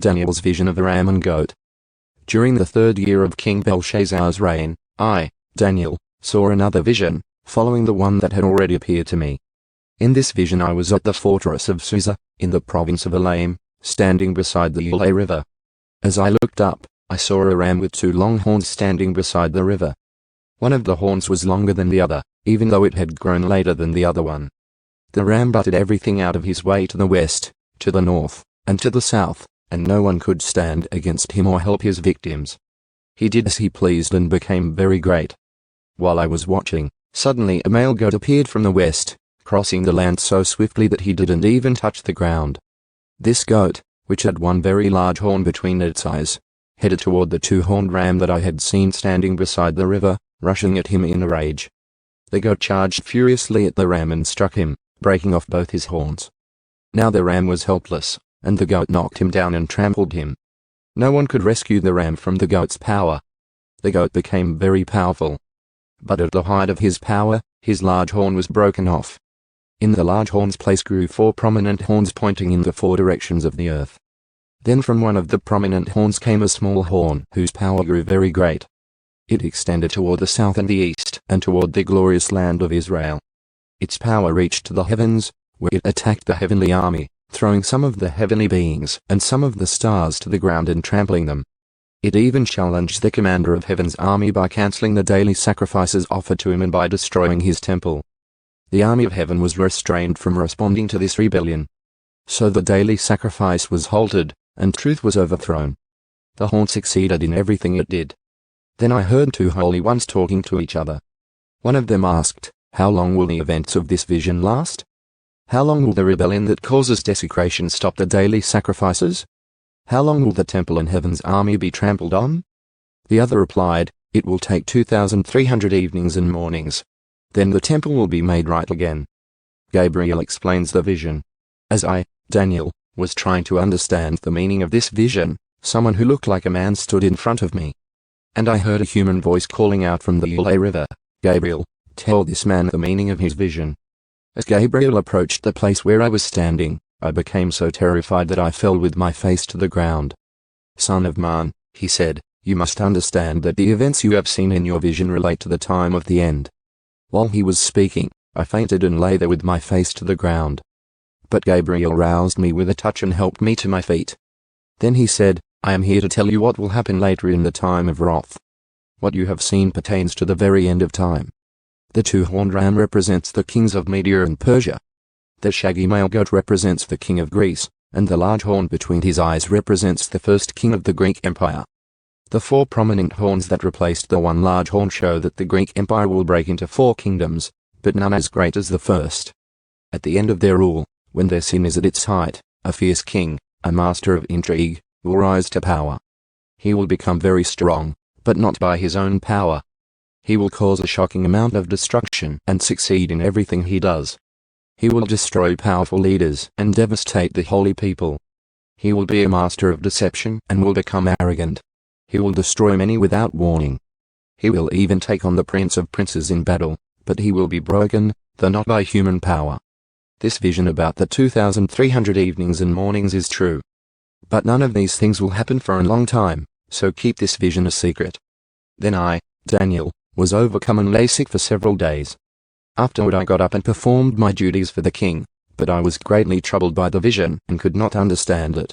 Daniel's vision of the ram and goat. During the 3rd year of King Belshazzar's reign, I, Daniel, saw another vision, following the one that had already appeared to me. In this vision I was at the fortress of Susa, in the province of Elam, standing beside the Ulai River. As I looked up, I saw a ram with 2 long horns standing beside the river. One of the horns was longer than the other, even though it had grown later than the other one. The ram butted everything out of his way to the west, to the north, and to the south, and no one could stand against him or help his victims. He did as he pleased and became very great. While I was watching, suddenly a male goat appeared from the west, crossing the land so swiftly that he didn't even touch the ground. This goat, which had one very large horn between its eyes, headed toward the 2-horned ram that I had seen standing beside the river, rushing at him in a rage. The goat charged furiously at the ram and struck him, breaking off both his horns. Now the ram was helpless, and the goat knocked him down and trampled him. No one could rescue the ram from the goat's power. The goat became very powerful. But at the height of his power, his large horn was broken off. In the large horn's place grew 4 prominent horns pointing in the 4 directions of the earth. Then from one of the prominent horns came a small horn whose power grew very great. It extended toward the south and the east, and toward the glorious land of Israel. Its power reached to the heavens, where it attacked the heavenly army, throwing some of the heavenly beings and some of the stars to the ground and trampling them. It even challenged the commander of heaven's army by canceling the daily sacrifices offered to him and by destroying his temple. The army of heaven was restrained from responding to this rebellion. So the daily sacrifice was halted, and truth was overthrown. The horn succeeded in everything it did. Then I heard 2 holy ones talking to each other. One of them asked, "How long will the events of this vision last? How long will the rebellion that causes desecration stop the daily sacrifices? How long will the temple and heaven's army be trampled on?" The other replied, "It will take 2,300 evenings and mornings. Then the temple will be made right again." Gabriel explains the vision. As I, Daniel, was trying to understand the meaning of this vision, someone who looked like a man stood in front of me. And I heard a human voice calling out from the Ulai River, "Gabriel, tell this man the meaning of his vision." As Gabriel approached the place where I was standing, I became so terrified that I fell with my face to the ground. "Son of man," he said, "you must understand that the events you have seen in your vision relate to the time of the end." While he was speaking, I fainted and lay there with my face to the ground. But Gabriel roused me with a touch and helped me to my feet. Then he said, "I am here to tell you what will happen later in the time of wrath. What you have seen pertains to the very end of time. The 2-horned ram represents the kings of Media and Persia. The shaggy male goat represents the king of Greece, and the large horn between his eyes represents the first king of the Greek Empire. The 4 prominent horns that replaced the 1 large horn show that the Greek Empire will break into 4 kingdoms, but none as great as the first. At the end of their rule, when their sin is at its height, a fierce king, a master of intrigue, will rise to power. He will become very strong, but not by his own power. He will cause a shocking amount of destruction and succeed in everything he does. He will destroy powerful leaders and devastate the holy people. He will be a master of deception and will become arrogant. He will destroy many without warning. He will even take on the prince of princes in battle, but he will be broken, though not by human power. This vision about the 2,300 evenings and mornings is true. But none of these things will happen for a long time, so keep this vision a secret." Then I, Daniel, was overcome and lay sick for several days. Afterward I got up and performed my duties for the king, but I was greatly troubled by the vision and could not understand it.